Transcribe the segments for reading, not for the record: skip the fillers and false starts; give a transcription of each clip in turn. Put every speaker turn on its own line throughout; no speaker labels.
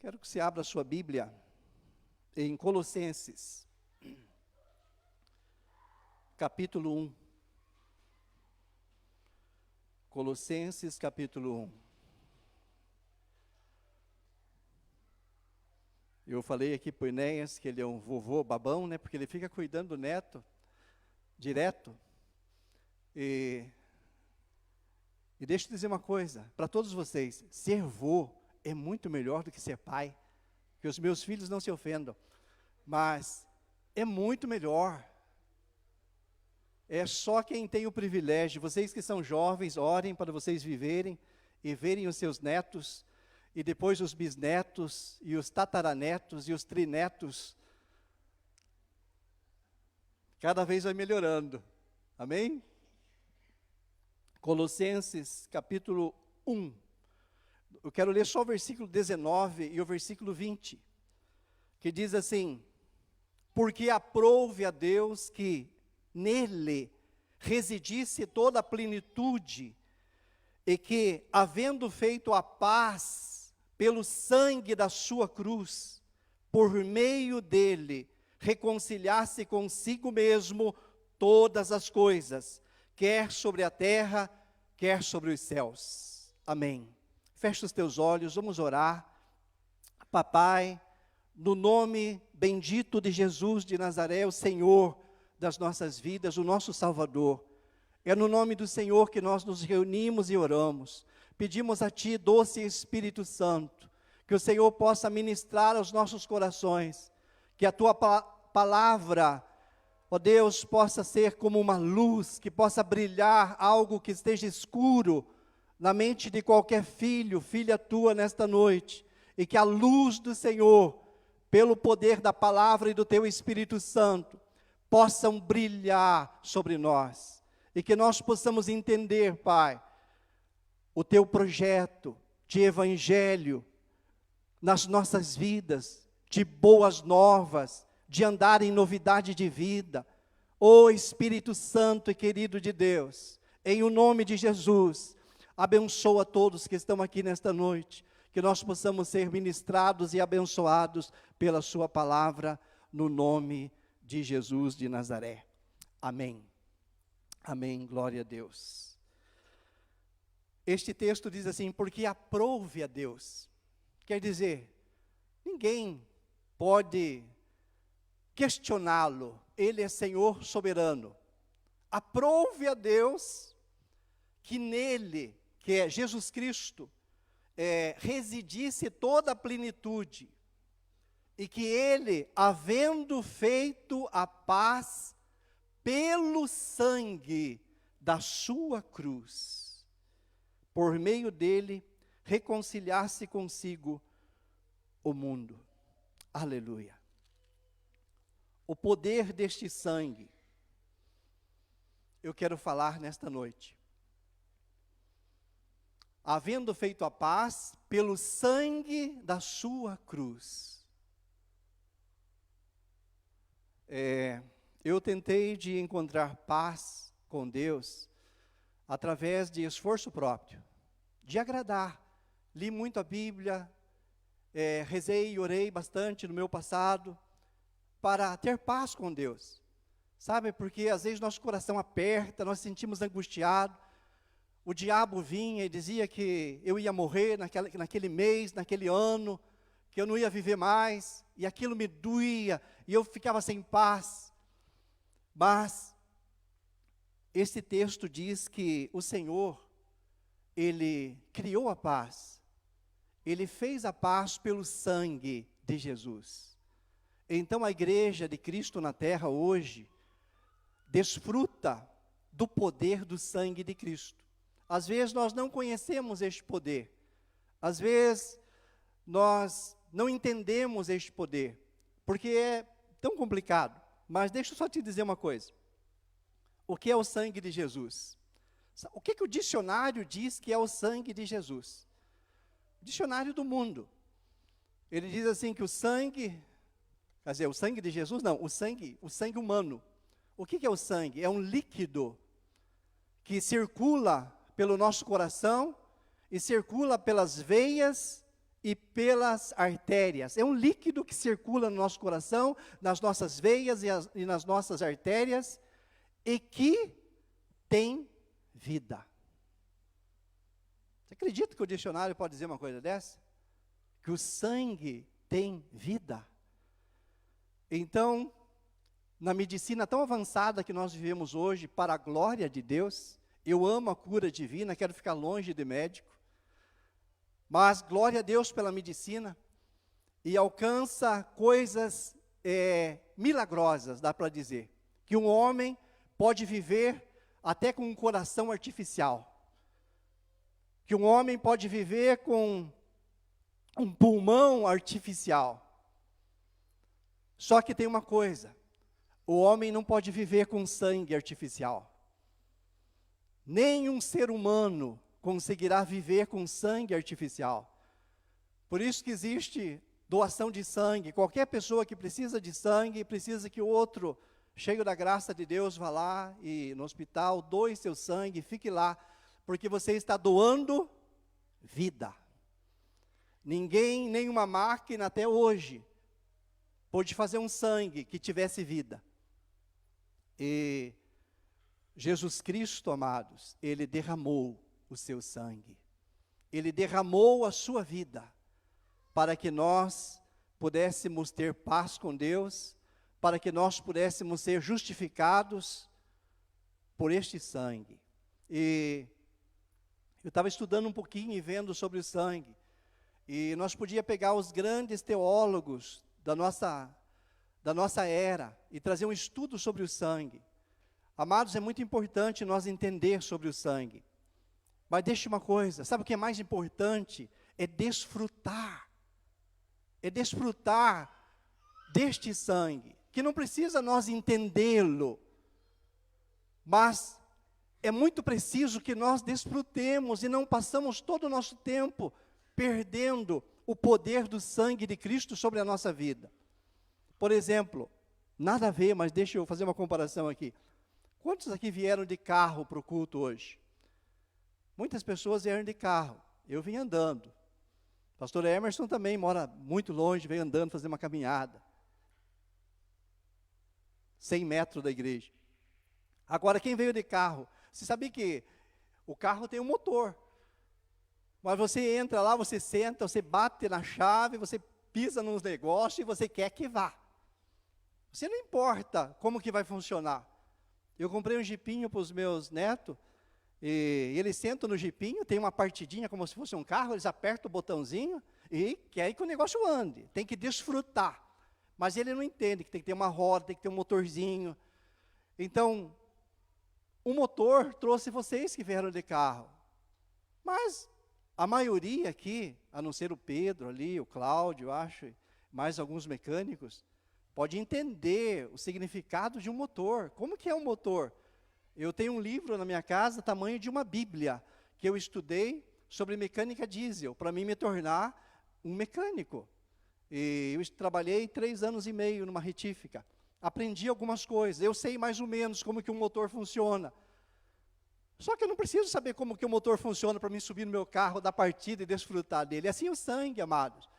Quero que você abra a sua Bíblia em Colossenses, capítulo 1. Colossenses, capítulo 1. Eu falei aqui para o Enéas que ele é um vovô babão, né? Porque ele fica cuidando do neto direto. E deixa eu dizer uma coisa, para todos vocês, ser vô é muito melhor do que ser pai. Que os meus filhos não se ofendam, mas é muito melhor. É só quem tem o privilégio, vocês que são jovens, orem para vocês viverem e verem os seus netos, e depois os bisnetos, e os tataranetos, e os trinetos. Cada vez vai melhorando, amém? Colossenses, capítulo 1. Eu quero ler só o versículo 19 e o versículo 20, que diz assim: porque aprouve a Deus que nele residisse toda a plenitude, e que, havendo feito a paz pelo sangue da sua cruz, por meio dele, reconciliasse consigo mesmo todas as coisas, quer sobre a terra, quer sobre os céus. Amém. Fecha os teus olhos, vamos orar. Papai, no nome bendito de Jesus de Nazaré, o Senhor das nossas vidas, o nosso Salvador, é no nome do Senhor que nós nos reunimos e oramos. Pedimos a Ti, doce Espírito Santo, que o Senhor possa ministrar aos nossos corações, que a Tua palavra, ó Deus, possa ser como uma luz, que possa brilhar algo que esteja escuro na mente de qualquer filho, filha tua nesta noite, e que a luz do Senhor, pelo poder da palavra e do teu Espírito Santo, possam brilhar sobre nós, e que nós possamos entender, Pai, o teu projeto de evangelho nas nossas vidas, de boas novas, de andar em novidade de vida. Ó Espírito Santo e querido de Deus, em o nome de Jesus, abençoa todos que estão aqui nesta noite, que nós possamos ser ministrados e abençoados pela sua palavra, no nome de Jesus de Nazaré. Amém. Amém, glória a Deus. Este texto diz assim: porque aprouve a Deus. Quer dizer, ninguém pode questioná-lo, Ele é Senhor soberano. Aprouve a Deus que nele, que é Jesus Cristo, residisse toda a plenitude, e que ele, havendo feito a paz pelo sangue da sua cruz, por meio dele, reconciliasse consigo o mundo. Aleluia. O poder deste sangue, eu quero falar nesta noite. Havendo feito a paz pelo sangue da sua cruz. Eu tentei de encontrar paz com Deus através de esforço próprio, de agradar. Li muito a Bíblia, rezei e orei bastante no meu passado, para ter paz com Deus. Sabe, porque às vezes nosso coração aperta, nós sentimos angustiado. O diabo vinha e dizia que eu ia morrer naquele mês, naquele ano, que eu não ia viver mais, e aquilo me doía, e eu ficava sem paz. Mas esse texto diz que o Senhor, Ele criou a paz, Ele fez a paz pelo sangue de Jesus. Então a igreja de Cristo na terra hoje, desfruta do poder do sangue de Cristo. Às vezes nós não conhecemos este poder, às vezes nós não entendemos este poder, porque é tão complicado. Mas deixa eu só te dizer uma coisa: o que é o sangue de Jesus? O que o dicionário diz que é o sangue de Jesus? O dicionário do mundo, ele diz assim que o sangue, quer dizer, o sangue de Jesus não, o sangue humano. O que é o sangue? É um líquido que circula pelo nosso coração e circula pelas veias e pelas artérias. É um líquido que circula no nosso coração, nas nossas veias e nas nossas artérias, e que tem vida. Você acredita que o dicionário pode dizer uma coisa dessa? Que o sangue tem vida? Então, na medicina tão avançada que nós vivemos hoje, para a glória de Deus, eu amo a cura divina, quero ficar longe de médico, mas glória a Deus pela medicina, e alcança coisas milagrosas, dá para dizer, que um homem pode viver até com um coração artificial, que um homem pode viver com um pulmão artificial. Só que tem uma coisa, o homem não pode viver com sangue artificial. Nenhum ser humano conseguirá viver com sangue artificial. Por isso que existe doação de sangue. Qualquer pessoa que precisa de sangue, precisa que o outro, cheio da graça de Deus, vá lá e no hospital, doe seu sangue, fique lá, porque você está doando vida. Ninguém, nenhuma máquina até hoje, pôde fazer um sangue que tivesse vida. E Jesus Cristo, amados, Ele derramou o seu sangue. Ele derramou a sua vida, para que nós pudéssemos ter paz com Deus, para que nós pudéssemos ser justificados por este sangue. E eu estava estudando um pouquinho e vendo sobre o sangue, e nós podíamos pegar os grandes teólogos da nossa era, e trazer um estudo sobre o sangue. Amados, é muito importante nós entender sobre o sangue. Mas deixe uma coisa, sabe o que é mais importante? É desfrutar. É desfrutar deste sangue, que não precisa nós entendê-lo, mas é muito preciso que nós desfrutemos e não passamos todo o nosso tempo perdendo o poder do sangue de Cristo sobre a nossa vida. Por exemplo, nada a ver, mas deixa eu fazer uma comparação aqui. Quantos aqui vieram de carro para o culto hoje? Muitas pessoas vieram de carro, eu vim andando. Pastor Emerson também mora muito longe, veio andando, fazer uma caminhada. 100 metros da igreja. Agora, quem veio de carro? Você sabia que o carro tem um motor. Mas você entra lá, você senta, você bate na chave, você pisa nos negócios e você quer que vá. Você não importa como que vai funcionar. Eu comprei um jipinho para os meus netos, e eles sentam no jipinho, tem uma partidinha como se fosse um carro, eles apertam o botãozinho e querem que o negócio ande. Tem que desfrutar. Mas ele não entende que tem que ter uma roda, tem que ter um motorzinho. Então, o motor trouxe vocês que vieram de carro. Mas a maioria aqui, a não ser o Pedro ali, o Cláudio, eu acho, mais alguns mecânicos, pode entender o significado de um motor. Como que é um motor? Eu tenho um livro na minha casa, tamanho de uma Bíblia, que eu estudei sobre mecânica diesel, para mim me tornar um mecânico. E eu trabalhei 3 anos e meio numa retífica. Aprendi algumas coisas, eu sei mais ou menos como que um motor funciona. Só que eu não preciso saber como que o motor funciona para mim subir no meu carro, dar partida e desfrutar dele. Assim o sangue, amados.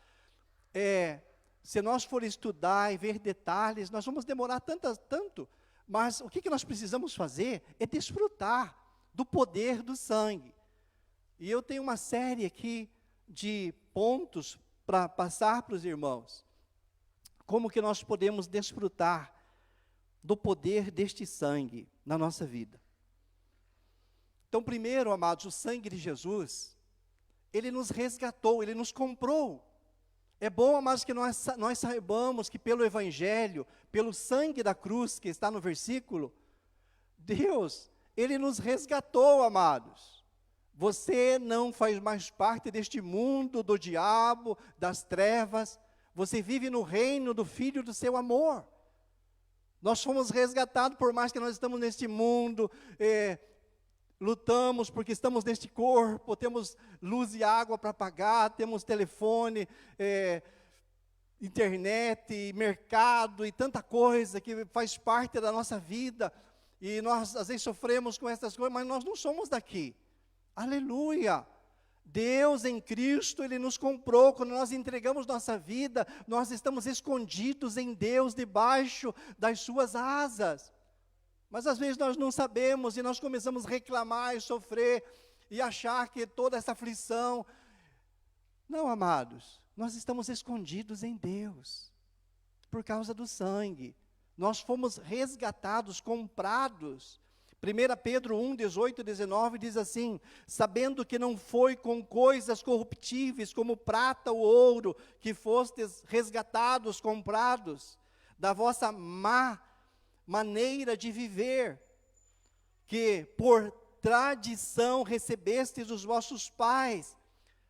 Se nós for estudar e ver detalhes, nós vamos demorar tanto. Mas o que nós precisamos fazer é desfrutar do poder do sangue. E eu tenho uma série aqui de pontos para passar para os irmãos. Como que nós podemos desfrutar do poder deste sangue na nossa vida. Então, primeiro, amados, o sangue de Jesus, ele nos resgatou, ele nos comprou. É bom, amados, que nós saibamos que pelo Evangelho, pelo sangue da cruz, que está no versículo, Deus, Ele nos resgatou, amados. Você não faz mais parte deste mundo do diabo, das trevas. Você vive no reino do Filho do seu amor. Nós fomos resgatados, por mais que nós estamos neste mundo, lutamos porque estamos neste corpo, temos luz e água para pagar, temos telefone, internet, mercado e tanta coisa que faz parte da nossa vida. E nós às vezes sofremos com essas coisas, mas nós não somos daqui. Aleluia! Deus em Cristo, Ele nos comprou. Quando nós entregamos nossa vida, nós estamos escondidos em Deus, debaixo das suas asas. Mas às vezes nós não sabemos e nós começamos a reclamar e sofrer e achar que toda essa aflição... Não, amados, nós estamos escondidos em Deus, por causa do sangue. Nós fomos resgatados, comprados. 1 Pedro 1, 18 e 19 diz assim: sabendo que não foi com coisas corruptíveis, como prata ou ouro, que fostes resgatados, comprados, da vossa má maneira de viver, que por tradição recebestes dos vossos pais,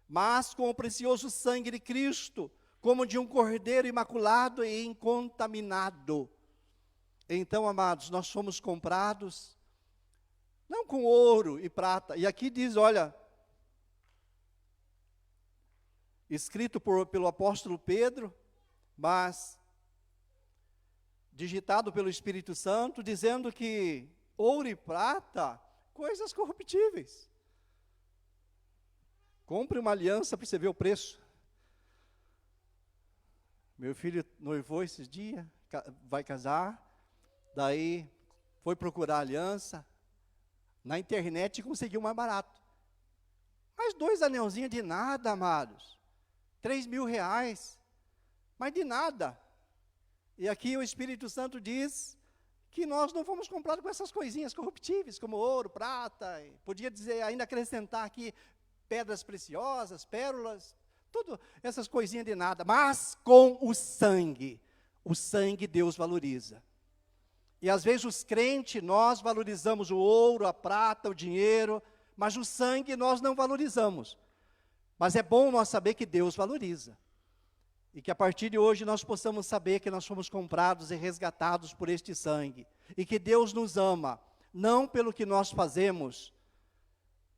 mas com o precioso sangue de Cristo, como de um cordeiro imaculado e incontaminado. Então, amados, nós fomos comprados, não com ouro e prata. E aqui diz, olha, escrito pelo apóstolo Pedro, mas digitado pelo Espírito Santo, dizendo que ouro e prata, coisas corruptíveis. Compre uma aliança para você ver o preço. Meu filho noivou esses dias, vai casar, daí foi procurar aliança, na internet conseguiu mais barato. Mas 2 anelzinhos de nada, amados. 3.000 reais, mas de nada. E aqui o Espírito Santo diz que nós não fomos comprados com essas coisinhas corruptíveis, como ouro, prata, podia dizer, ainda acrescentar aqui, pedras preciosas, pérolas, tudo essas coisinhas de nada, mas com o sangue Deus valoriza. E às vezes os crentes, nós valorizamos o ouro, a prata, o dinheiro, mas o sangue nós não valorizamos. Mas é bom nós saber que Deus valoriza. E que a partir de hoje nós possamos saber que nós fomos comprados e resgatados por este sangue. E que Deus nos ama, não pelo que nós fazemos,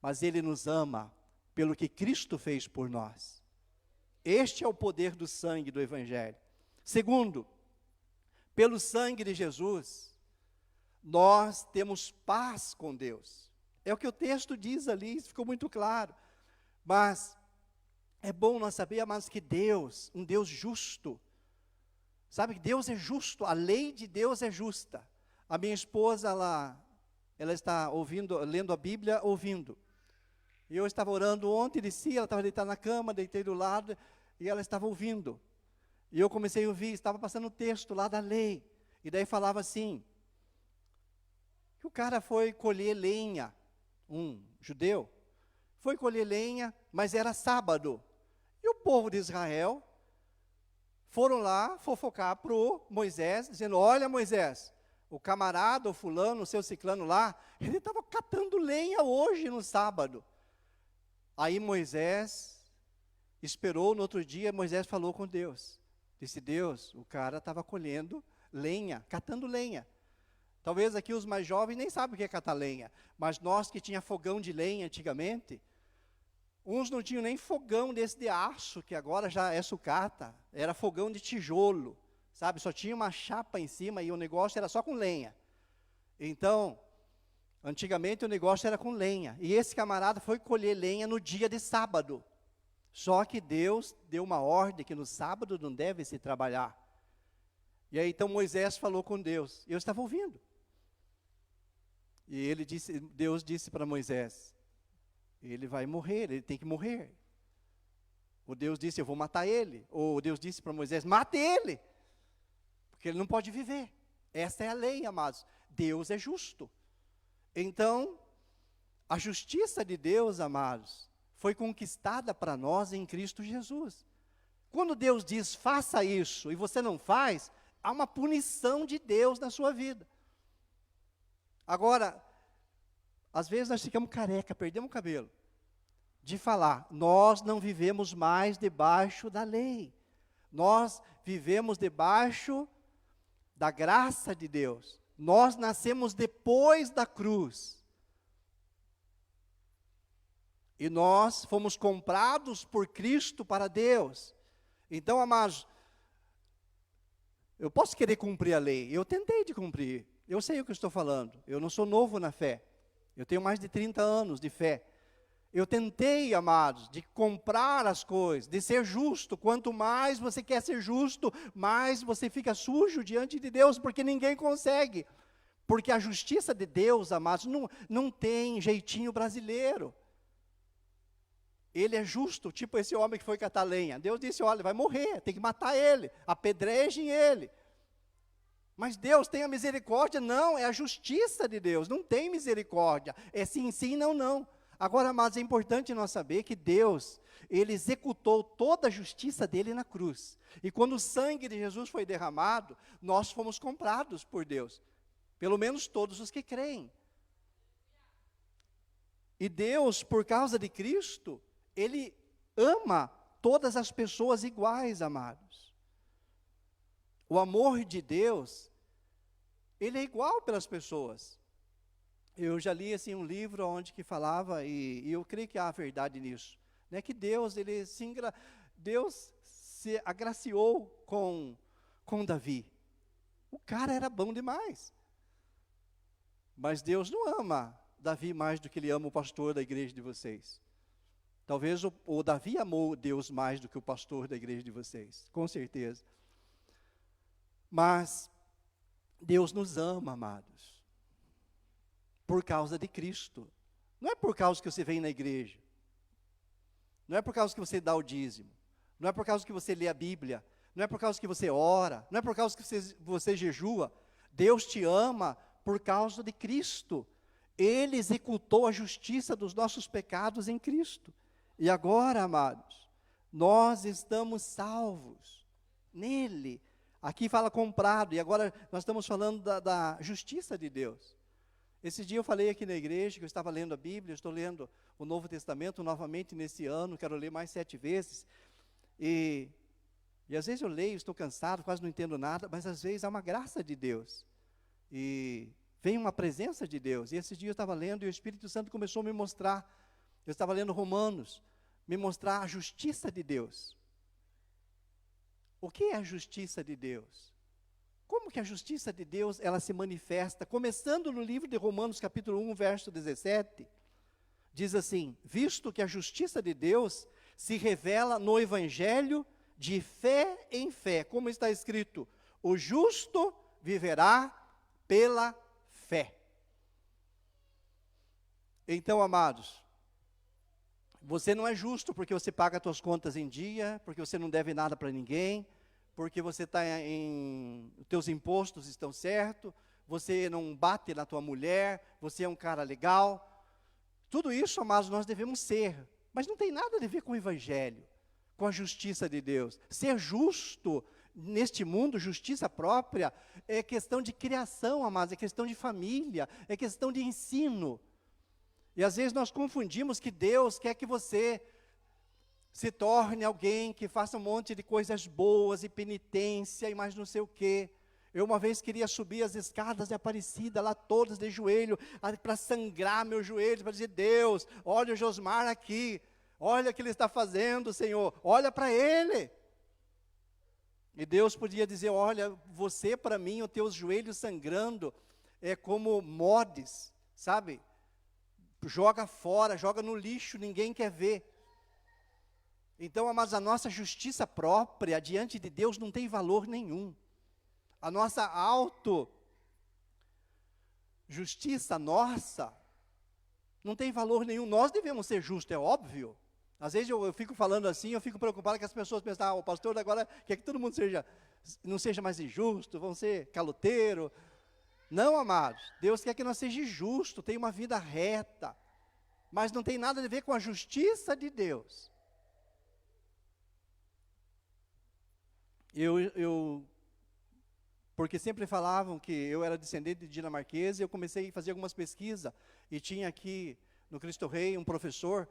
mas Ele nos ama pelo que Cristo fez por nós. Este é o poder do sangue do Evangelho. Segundo, pelo sangue de Jesus, nós temos paz com Deus. É o que o texto diz ali, isso ficou muito claro. Mas é bom nós saber, amados, que Deus, um Deus justo, sabe que Deus é justo, a lei de Deus é justa. A minha esposa, ela está lendo a Bíblia, ouvindo. E eu estava orando ontem, desci, ela estava deitada na cama, deitei do lado, e ela estava ouvindo. E eu comecei a ouvir, estava passando o texto lá da lei. E daí falava assim, que o cara foi colher lenha, um judeu, foi colher lenha, mas era sábado. E o povo de Israel foram lá fofocar para o Moisés, dizendo, olha Moisés, o camarada, o fulano, o seu ciclano lá, ele estava catando lenha hoje no sábado. Aí Moisés esperou, no outro dia Moisés falou com Deus. Disse, Deus, o cara estava colhendo lenha, catando lenha. Talvez aqui os mais jovens nem sabem o que é catar lenha, mas nós que tinha fogão de lenha antigamente, uns não tinham nem fogão desse de aço, que agora já é sucata, era fogão de tijolo, sabe, só tinha uma chapa em cima e o negócio era só com lenha. Então, antigamente o negócio era com lenha, e esse camarada foi colher lenha no dia de sábado. Só que Deus deu uma ordem que no sábado não deve se trabalhar. E aí então Moisés falou com Deus, e eu estava ouvindo. E Deus disse para Moisés, ele vai morrer, ele tem que morrer. O Deus disse, eu vou matar ele. Ou Deus disse para Moisés, mate ele, porque ele não pode viver. Essa é a lei, amados. Deus é justo. Então, a justiça de Deus, amados, foi conquistada para nós em Cristo Jesus. Quando Deus diz, faça isso, e você não faz, há uma punição de Deus na sua vida. Agora, às vezes nós ficamos careca, perdemos o cabelo, de falar, nós não vivemos mais debaixo da lei. Nós vivemos debaixo da graça de Deus. Nós nascemos depois da cruz. E nós fomos comprados por Cristo para Deus. Então, amados, eu posso querer cumprir a lei. Eu tentei de cumprir. Eu sei o que eu estou falando. Eu não sou novo na fé. Eu tenho mais de 30 anos de fé. Eu tentei, amados, de comprar as coisas, de ser justo. Quanto mais você quer ser justo, mais você fica sujo diante de Deus, porque ninguém consegue. Porque a justiça de Deus, amados, não tem jeitinho brasileiro. Ele é justo, tipo esse homem que foi catar lenha. Deus disse, olha, vai morrer, tem que matar ele, apedrejem ele. Mas Deus tem a misericórdia? Não, é a justiça de Deus, não tem misericórdia. É sim, sim, não, não. Agora, amados, é importante nós saber que Deus, Ele executou toda a justiça dele na cruz. E quando o sangue de Jesus foi derramado, nós fomos comprados por Deus. Pelo menos todos os que creem. E Deus, por causa de Cristo, Ele ama todas as pessoas iguais, amados. O amor de Deus, Ele é igual pelas pessoas. Eu já li assim, um livro onde que falava, e eu creio que há verdade nisso, né, que Deus se agraciou com Davi. O cara era bom demais. Mas Deus não ama Davi mais do que Ele ama o pastor da igreja de vocês. Talvez o Davi amou Deus mais do que o pastor da igreja de vocês, com certeza. Mas Deus nos ama, amados, por causa de Cristo. Não é por causa que você vem na igreja. Não é por causa que você dá o dízimo. Não é por causa que você lê a Bíblia. Não é por causa que você ora. Não é por causa que você jejua. Deus te ama por causa de Cristo. Ele executou a justiça dos nossos pecados em Cristo. E agora, amados, nós estamos salvos nele. Aqui fala comprado, e agora nós estamos falando da justiça de Deus. Esse dia eu falei aqui na igreja, que eu estava lendo a Bíblia, eu estou lendo o Novo Testamento novamente nesse ano, quero ler mais 7 vezes. E às vezes eu leio, estou cansado, quase não entendo nada, mas às vezes há uma graça de Deus. E vem uma presença de Deus. E esse dia eu estava lendo e o Espírito Santo começou a me mostrar. Eu estava lendo Romanos, me mostrar a justiça de Deus. O que é a justiça de Deus? Como que a justiça de Deus, ela se manifesta? Começando no livro de Romanos, capítulo 1, verso 17, diz assim, visto que a justiça de Deus se revela no Evangelho de fé em fé, como está escrito, o justo viverá pela fé. Então, amados, você não é justo porque você paga as suas contas em dia, porque você não deve nada para ninguém, porque você está os teus impostos estão certos, você não bate na tua mulher, você é um cara legal. Tudo isso, amados, nós devemos ser, mas não tem nada a ver com o Evangelho, com a justiça de Deus. Ser justo neste mundo, justiça própria, é questão de criação, amados, é questão de família, é questão de ensino. E às vezes nós confundimos que Deus quer que você se torne alguém que faça um monte de coisas boas e penitência e mais não sei o quê. Eu uma vez queria subir as escadas de Aparecida, lá todas de joelho, para sangrar meus joelhos, para dizer, Deus, olha o Josmar aqui, olha o que ele está fazendo, Senhor, olha para ele. E Deus podia dizer, olha, você para mim, os teus joelhos sangrando, é como mods, sabe? Joga fora, joga no lixo, ninguém quer ver. Então, mas a nossa justiça própria diante de Deus não tem valor nenhum. A nossa justiça nossa não tem valor nenhum. Nós devemos ser justos, é óbvio. Às vezes eu fico falando assim, eu fico preocupado que as pessoas pensam, o pastor agora quer que todo mundo não seja mais injusto, vão ser caloteiro. Não, amados, Deus quer que nós sejamos justos, tenha uma vida reta, mas não tem nada a ver com a justiça de Deus. Porque sempre falavam que eu era descendente de dinamarquesa, eu comecei a fazer algumas pesquisas, e tinha aqui no Cristo Rei um professor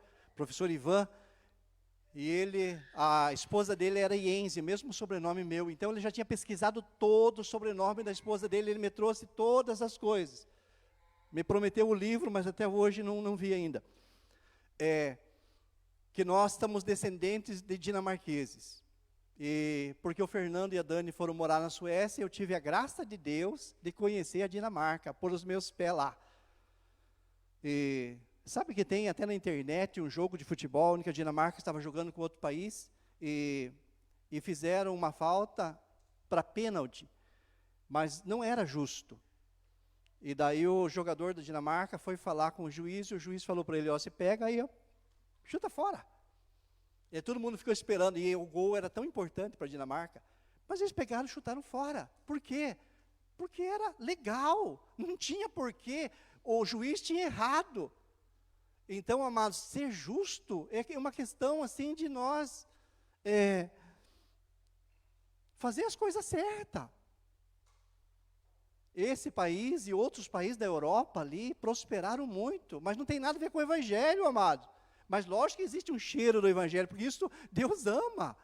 Ivan, e a esposa dele era Ienze, mesmo sobrenome meu, então ele já tinha pesquisado todo o sobrenome da esposa dele, ele me trouxe todas as coisas, me prometeu o livro, mas até hoje não vi ainda, que nós somos descendentes de dinamarqueses. E porque o Fernando e a Dani foram morar na Suécia, eu tive a graça de Deus de conhecer a Dinamarca, pôr os meus pés lá. E Sabe que tem até na internet um jogo de futebol, onde a Dinamarca estava jogando com outro país, e fizeram uma falta para pênalti, mas não era justo. E daí o jogador da Dinamarca foi falar com o juiz, e o juiz falou para ele, ó, você pega aí, ó, chuta fora. E aí todo mundo ficou esperando, e o gol era tão importante para a Dinamarca, mas eles pegaram e chutaram fora. Por quê? Porque era legal, não tinha porquê, o juiz tinha errado. Então, amados, ser justo é uma questão assim de nós fazer as coisas certas. Esse país e outros países da Europa ali prosperaram muito, mas não tem nada a ver com o Evangelho, amados. Mas lógico que existe um cheiro do Evangelho, porque isso Deus ama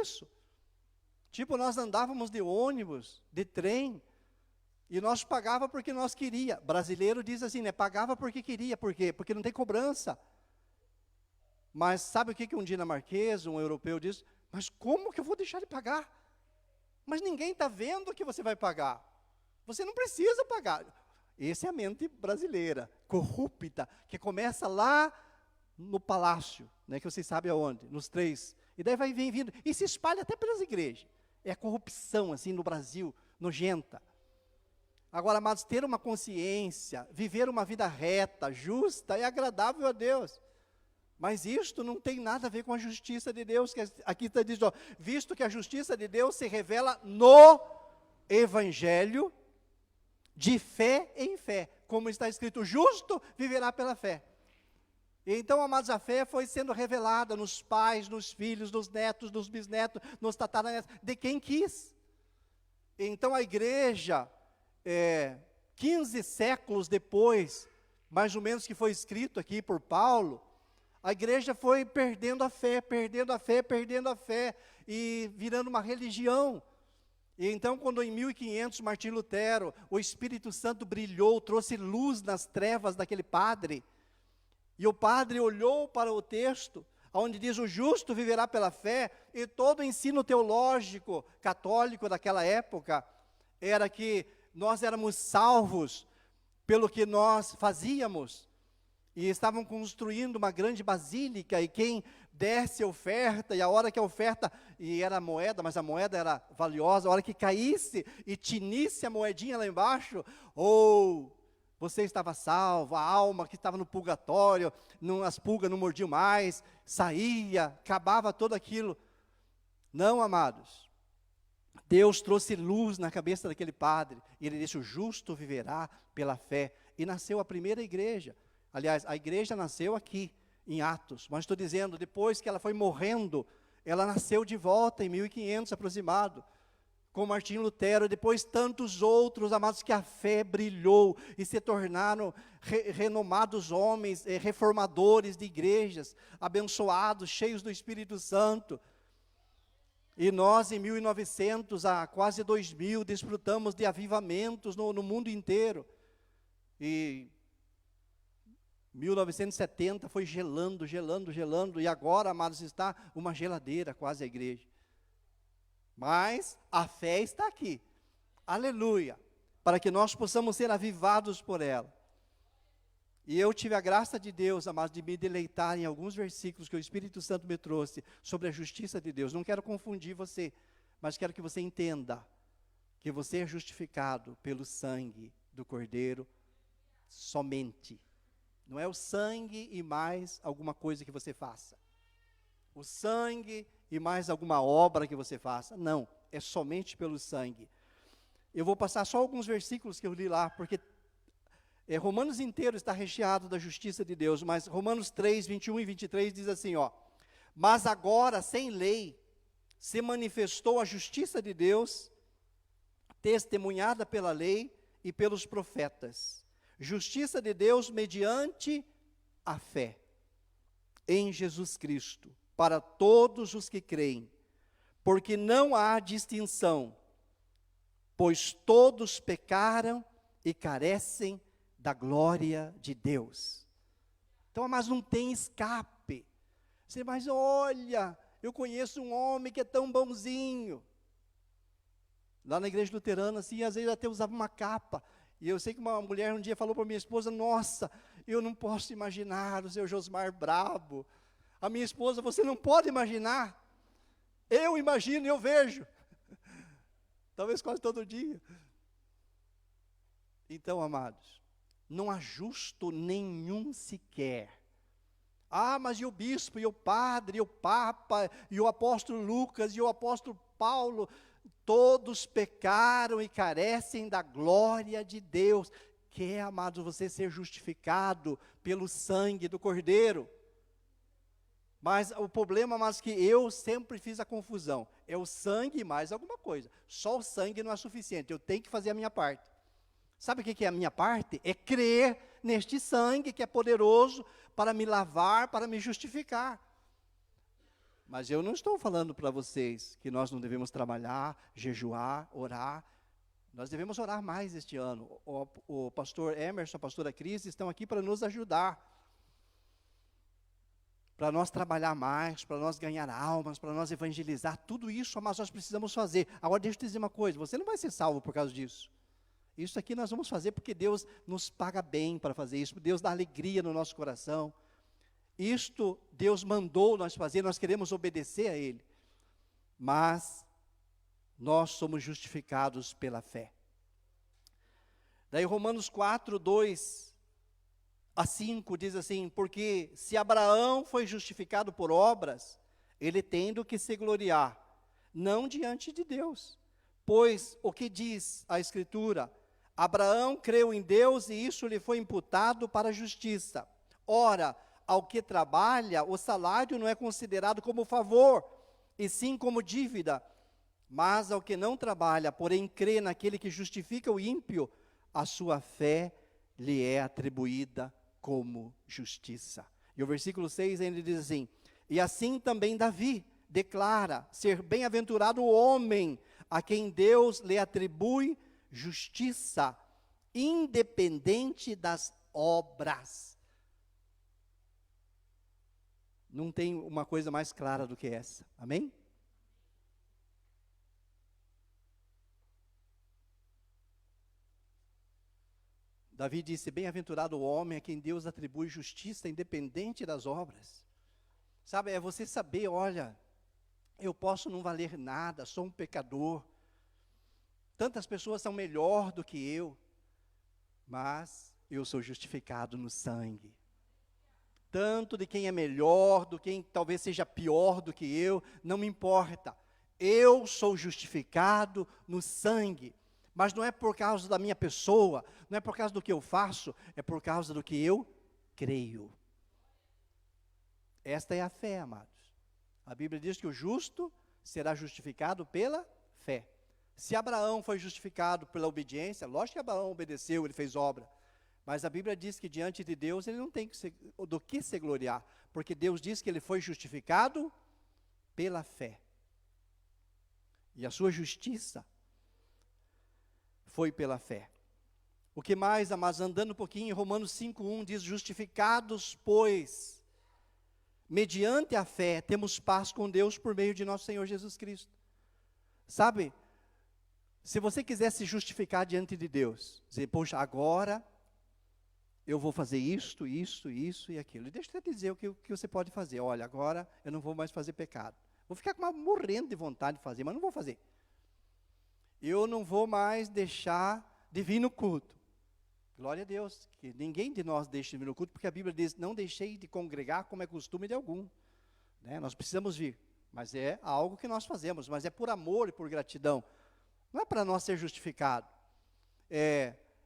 isso. Tipo, nós andávamos de ônibus, de trem, e nós pagava porque nós queria. Brasileiro diz assim, né? Pagava porque queria. Por quê? Porque não tem cobrança. Mas sabe o que um dinamarquês, um europeu diz? Mas como que eu vou deixar de pagar? Mas ninguém está vendo que você vai pagar. Você não precisa pagar. Essa é a mente brasileira, corrupta, que começa lá no palácio, né? Que vocês sabem aonde, nos 3. E daí vai vindo, e se espalha até pelas igrejas. É a corrupção, assim, no Brasil, nojenta. Agora, amados, ter uma consciência, viver uma vida reta, justa e agradável a Deus. Mas isto não tem nada a ver com a justiça de Deus, que aqui está dizendo, visto que a justiça de Deus se revela no Evangelho, de fé em fé. Como está escrito, justo viverá pela fé. Então, amados, a fé foi sendo revelada nos pais, nos filhos, nos netos, nos bisnetos, nos tataranetos, de quem quis. Então, a igreja... 15 séculos depois, mais ou menos, que foi escrito aqui por Paulo, a igreja foi perdendo a fé, e virando uma religião. E então, quando em 1500, Martim Lutero, o Espírito Santo brilhou, trouxe luz nas trevas daquele padre, e o padre olhou para o texto, onde diz, o justo viverá pela fé, e todo o ensino teológico católico daquela época, era que nós éramos salvos pelo que nós fazíamos, e estavam construindo uma grande basílica, e quem desse oferta, e a hora que a oferta, e era moeda, mas a moeda era valiosa, a hora que caísse e tinisse a moedinha lá embaixo, você estava salvo, a alma que estava no purgatório, as pulgas não mordiam mais, saía, acabava tudo aquilo. Não, amados. Deus trouxe luz na cabeça daquele padre, e ele disse, o justo viverá pela fé, e nasceu a primeira igreja. Aliás, a igreja nasceu aqui, em Atos, mas estou dizendo, depois que ela foi morrendo, ela nasceu de volta, em 1500 aproximado, com Martim Lutero, e depois tantos outros, amados, que a fé brilhou, e se tornaram renomados homens, reformadores de igrejas, abençoados, cheios do Espírito Santo. E nós, em 1900, a quase 2000, desfrutamos de avivamentos no mundo inteiro. E 1970 foi gelando, e agora, amados, está uma geladeira quase a igreja. Mas a fé está aqui, aleluia, para que nós possamos ser avivados por ela. E eu tive a graça de Deus, amados, de me deleitar em alguns versículos que o Espírito Santo me trouxe sobre a justiça de Deus. Não quero confundir você, mas quero que você entenda que você é justificado pelo sangue do Cordeiro somente. Não é o sangue e mais alguma coisa que você faça. O sangue e mais alguma obra que você faça. Não, é somente pelo sangue. Eu vou passar só alguns versículos que eu li lá, porque Romanos inteiro está recheado da justiça de Deus, mas Romanos 3, 21 e 23 diz assim, mas agora, sem lei, se manifestou a justiça de Deus, testemunhada pela lei e pelos profetas. Justiça de Deus mediante a fé em Jesus Cristo, para todos os que creem, porque não há distinção, pois todos pecaram e carecem da glória de Deus. Então, mas não tem escape. Mas olha, eu conheço um homem que é tão bonzinho. Lá na igreja luterana, assim, às vezes até usava uma capa. E eu sei que uma mulher um dia falou para minha esposa, nossa, eu não posso imaginar o seu Josmar brabo. A minha esposa, você não pode imaginar. Eu imagino e eu vejo. Talvez quase todo dia. Então, amados, não há justo nenhum sequer. Ah, mas e o bispo, e o padre, e o papa, e o apóstolo Lucas, e o apóstolo Paulo, todos pecaram e carecem da glória de Deus. Quer, amados, você ser justificado pelo sangue do Cordeiro. Mas o problema, amados, que eu sempre fiz a confusão. É o sangue e mais alguma coisa. Só o sangue não é suficiente, eu tenho que fazer a minha parte. Sabe o que é a minha parte? É crer neste sangue que é poderoso para me lavar, para me justificar. Mas eu não estou falando para vocês que nós não devemos trabalhar, jejuar, orar. Nós devemos orar mais este ano. O pastor Emerson, a pastora Cris estão aqui para nos ajudar. Para nós trabalhar mais, para nós ganhar almas, para nós evangelizar. Tudo isso, mas nós precisamos fazer. Agora deixa eu te dizer uma coisa, você não vai ser salvo por causa disso. Isso aqui nós vamos fazer porque Deus nos paga bem para fazer isso. Deus dá alegria no nosso coração. Isto Deus mandou nós fazer, nós queremos obedecer a Ele. Mas nós somos justificados pela fé. Daí Romanos 4, 2 a 5 diz assim, porque se Abraão foi justificado por obras, ele tem do que se gloriar, não diante de Deus. Pois o que diz a Escritura? Abraão creu em Deus e isso lhe foi imputado para a justiça. Ora, ao que trabalha, o salário não é considerado como favor, e sim como dívida. Mas ao que não trabalha, porém crê naquele que justifica o ímpio, a sua fé lhe é atribuída como justiça. E o versículo 6 ainda diz assim, e assim também Davi declara ser bem-aventurado o homem a quem Deus lhe atribui justiça, independente das obras. Não tem uma coisa mais clara do que essa, amém? Davi disse, bem-aventurado o homem a quem Deus atribui justiça, independente das obras. Sabe, é você saber, olha, eu posso não valer nada, sou um pecador, tantas pessoas são melhor do que eu, mas eu sou justificado no sangue. Tanto de quem é melhor, do quem talvez seja pior do que eu, não me importa. Eu sou justificado no sangue. Mas não é por causa da minha pessoa, não é por causa do que eu faço, é por causa do que eu creio. Esta é a fé, amados. A Bíblia diz que o justo será justificado pela fé. Se Abraão foi justificado pela obediência, lógico que Abraão obedeceu, ele fez obra. Mas a Bíblia diz que diante de Deus ele não tem do que se gloriar, porque Deus diz que ele foi justificado pela fé. E a sua justiça foi pela fé. O que mais, amados, andando um pouquinho em Romanos 5:1 diz, justificados, pois, mediante a fé, temos paz com Deus por meio de nosso Senhor Jesus Cristo. Sabe, se você quiser se justificar diante de Deus, dizer, poxa, agora eu vou fazer isto e aquilo. E deixa eu te dizer o que você pode fazer. Olha, agora eu não vou mais fazer pecado. Vou ficar morrendo de vontade de fazer, mas não vou fazer. Eu não vou mais deixar de vir no culto. Glória a Deus, que ninguém de nós deixa de vir no culto, porque a Bíblia diz, não deixei de congregar como é costume de algum. Né? Nós precisamos vir, mas é algo que nós fazemos, mas é por amor e por gratidão. Não é para nós ser justificado.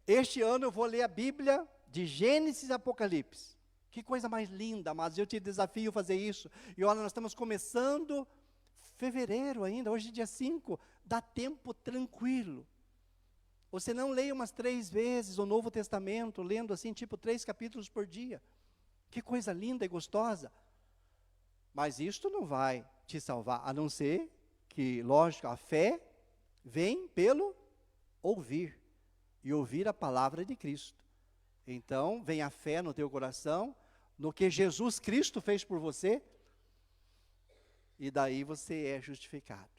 Este ano eu vou ler a Bíblia de Gênesis e Apocalipse. Que coisa mais linda, mas eu te desafio a fazer isso. E olha, nós estamos começando fevereiro ainda, hoje é dia 5, dá tempo tranquilo. Você não leia umas 3 vezes o Novo Testamento, lendo assim, tipo 3 capítulos por dia. Que coisa linda e gostosa. Mas isto não vai te salvar, a não ser que, lógico, a fé vem pelo ouvir. E ouvir a palavra de Cristo. Então, vem a fé no teu coração, no que Jesus Cristo fez por você, e daí você é justificado.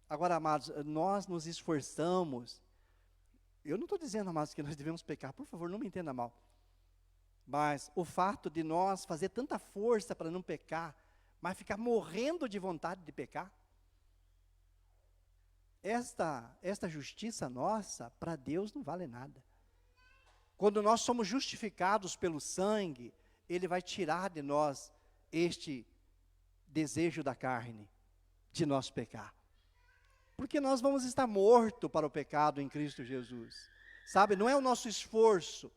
Agora, amados, nós nos esforçamos, Eu não estou dizendo, amados, que nós devemos pecar, por favor, não me entenda mal. Mas o fato de nós fazer tanta força para não pecar, mas ficar morrendo de vontade de pecar, esta justiça nossa, para Deus não vale nada. Quando nós somos justificados pelo sangue, Ele vai tirar de nós este desejo da carne, de nós pecar. Porque nós vamos estar mortos para o pecado em Cristo Jesus. Sabe, não é o nosso esforço,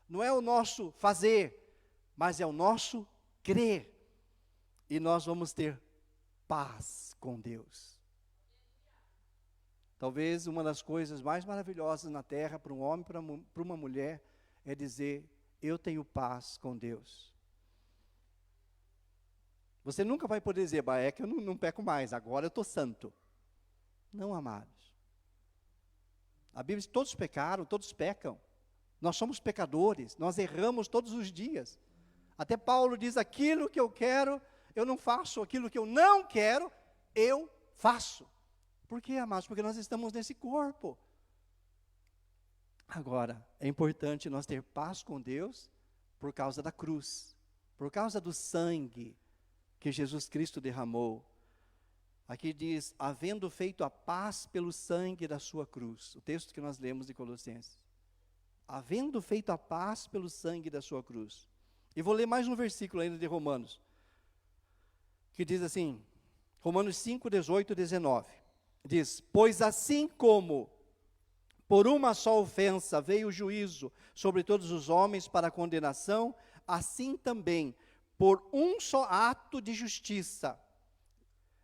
não é o nosso fazer, mas é o nosso crer. E nós vamos ter paz com Deus. Talvez uma das coisas mais maravilhosas na terra para um homem, para uma mulher, é dizer, eu tenho paz com Deus. Você nunca vai poder dizer, é que eu não peco mais, agora eu estou santo. Não, amados. A Bíblia diz que todos pecaram, todos pecam. Nós somos pecadores, nós erramos todos os dias. Até Paulo diz, aquilo que eu quero, eu não faço. Aquilo que eu não quero, eu faço. Por quê, amados? Porque nós estamos nesse corpo. Agora, é importante nós ter paz com Deus por causa da cruz. Por causa do sangue que Jesus Cristo derramou. Aqui diz, havendo feito a paz pelo sangue da sua cruz. O texto que nós lemos de Colossenses. Havendo feito a paz pelo sangue da sua cruz. E vou ler mais um versículo ainda de Romanos. Que diz assim, Romanos 5, 18 e 19. Diz, pois assim como por uma só ofensa veio o juízo sobre todos os homens para a condenação, assim também, por um só ato de justiça,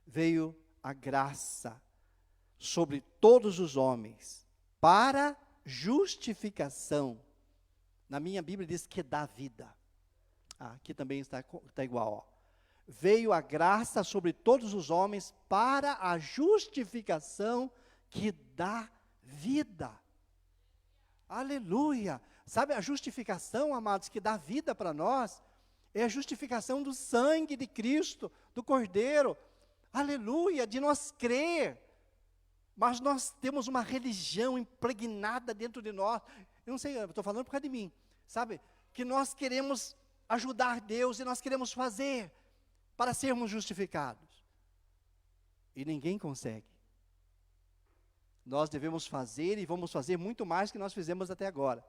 veio a graça sobre todos os homens, para justificação. Na minha Bíblia diz que dá vida. Aqui também está igual. Ó. Veio a graça sobre todos os homens, para a justificação que dá vida. Aleluia! Sabe a justificação, amados, que dá vida para nós? É a justificação do sangue de Cristo, do Cordeiro. Aleluia, de nós crer. Mas nós temos uma religião impregnada dentro de nós. Eu não sei, eu estou falando por causa de mim. Sabe? Que nós queremos ajudar Deus e nós queremos fazer para sermos justificados. E ninguém consegue. Nós devemos fazer e vamos fazer muito mais que nós fizemos até agora.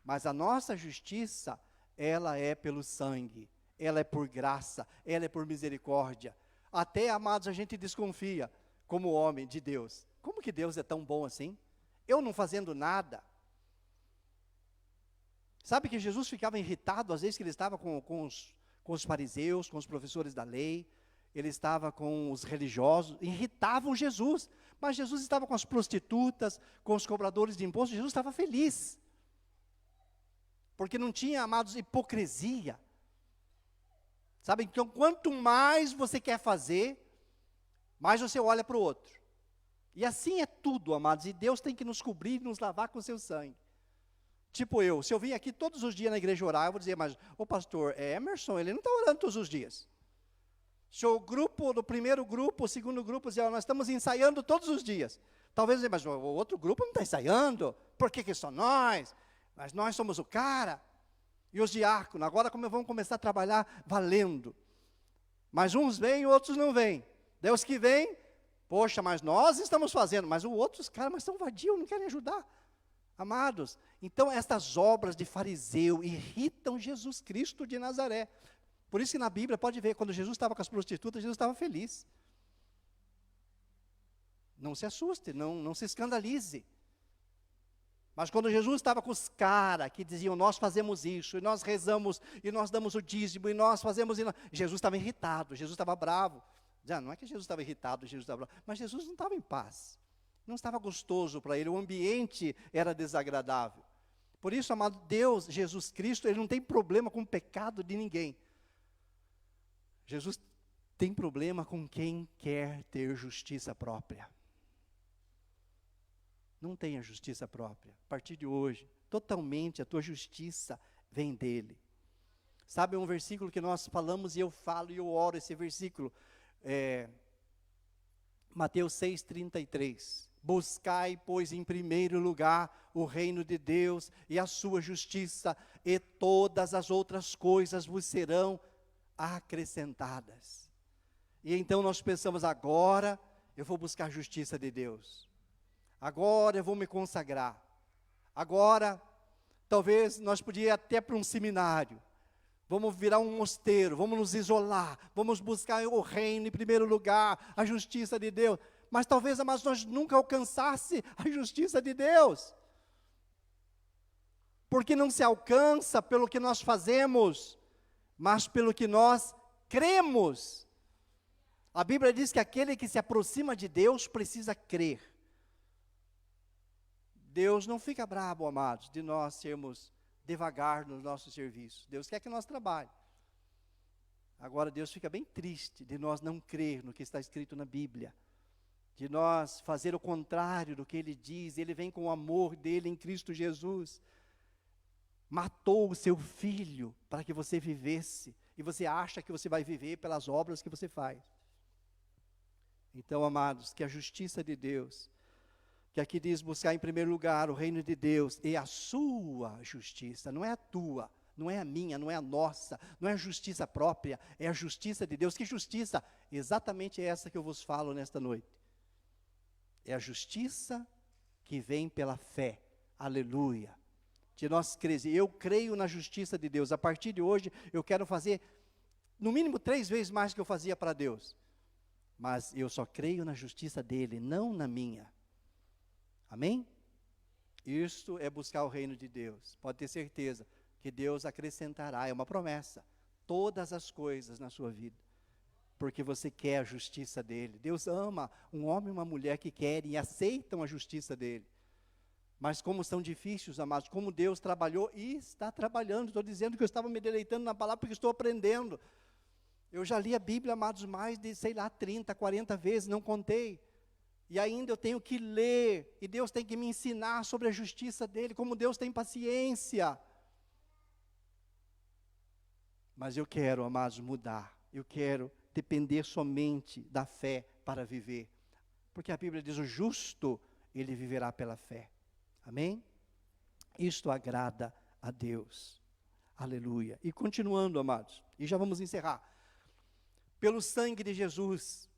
Mas a nossa justiça, ela é pelo sangue. Ela é por graça, ela é por misericórdia. Até, amados, a gente desconfia, como homem de Deus. Como que Deus é tão bom assim? Eu não fazendo nada. Sabe que Jesus ficava irritado, às vezes que ele estava com os fariseus, com os professores da lei, ele estava com os religiosos, irritavam Jesus. Mas Jesus estava com as prostitutas, com os cobradores de impostos, Jesus estava feliz. Porque não tinha, amados, hipocrisia. Sabe, então quanto mais você quer fazer, mais você olha para o outro. E assim é tudo, amados, e Deus tem que nos cobrir e nos lavar com o seu sangue. Tipo se eu vim aqui todos os dias na igreja orar, eu vou dizer, mas o pastor Emerson, ele não está orando todos os dias. Se o grupo, do primeiro grupo, o segundo grupo, dizer, nós estamos ensaiando todos os dias. Talvez, mas o outro grupo não está ensaiando, por que só nós? Mas nós somos o cara. E os diáconos, agora como vamos começar a trabalhar valendo. Mas uns vêm e outros não vêm. Deus que vem, poxa, mas nós estamos fazendo. Mas os outros caras, mas estão vadios, não querem ajudar. Amados, então estas obras de fariseu irritam Jesus Cristo de Nazaré. Por isso que na Bíblia, pode ver, quando Jesus estava com as prostitutas, Jesus estava feliz. Não se assuste, não se escandalize. Mas quando Jesus estava com os caras que diziam, nós fazemos isso, e nós rezamos, e nós damos o dízimo, e nós fazemos... Jesus estava irritado, Jesus estava bravo. Não é que Jesus estava irritado, Jesus estava bravo, mas Jesus não estava em paz. Não estava gostoso para ele, o ambiente era desagradável. Por isso, amado Deus, Jesus Cristo, ele não tem problema com o pecado de ninguém. Jesus tem problema com quem quer ter justiça própria. Não tenha justiça própria. A partir de hoje, totalmente a tua justiça vem dele. Sabe um versículo que nós falamos e eu falo e eu oro esse versículo? Mateus 6,33. Buscai, pois, em primeiro lugar o reino de Deus e a sua justiça, e todas as outras coisas vos serão acrescentadas. E então nós pensamos, agora eu vou buscar a justiça de Deus. Agora eu vou me consagrar. Agora, talvez nós podíamos ir até para um seminário. Vamos virar um mosteiro, vamos nos isolar, vamos buscar o reino em primeiro lugar, a justiça de Deus. Mas talvez, amados, nós nunca alcançasse a justiça de Deus. Porque não se alcança pelo que nós fazemos, mas pelo que nós cremos. A Bíblia diz que aquele que se aproxima de Deus precisa crer. Deus não fica bravo, amados, de nós sermos devagar no nosso serviço. Deus quer que nós trabalhe. Agora, Deus fica bem triste de nós não crer no que está escrito na Bíblia. De nós fazer o contrário do que Ele diz. Ele vem com o amor dEle em Cristo Jesus. Matou o seu filho para que você vivesse. E você acha que você vai viver pelas obras que você faz. Então, amados, que a justiça de Deus, que aqui diz buscar em primeiro lugar o reino de Deus e a sua justiça, não é a tua, não é a minha, não é a nossa, não é a justiça própria, é a justiça de Deus. Que justiça? Exatamente essa que eu vos falo nesta noite. É a justiça que vem pela fé, aleluia, de nós crer. Eu creio na justiça de Deus. A partir de hoje eu quero fazer no mínimo 3 vezes mais que eu fazia para Deus, mas eu só creio na justiça dEle, não na minha. Amém? Isto é buscar o reino de Deus. Pode ter certeza que Deus acrescentará, é uma promessa, todas as coisas na sua vida, porque você quer a justiça dEle. Deus ama um homem e uma mulher que querem e aceitam a justiça dEle. Mas como são difíceis, amados, como Deus trabalhou e está trabalhando. Estou dizendo que eu estava me deleitando na palavra porque estou aprendendo. Eu já li a Bíblia, amados, mais de, 30, 40 vezes, não contei. E ainda eu tenho que ler, e Deus tem que me ensinar sobre a justiça dEle, como Deus tem paciência. Mas eu quero, amados, mudar. Eu quero depender somente da fé para viver. Porque a Bíblia diz, o justo, ele viverá pela fé. Amém? Isto agrada a Deus. Aleluia. E continuando, amados, e já vamos encerrar. Pelo sangue de Jesus,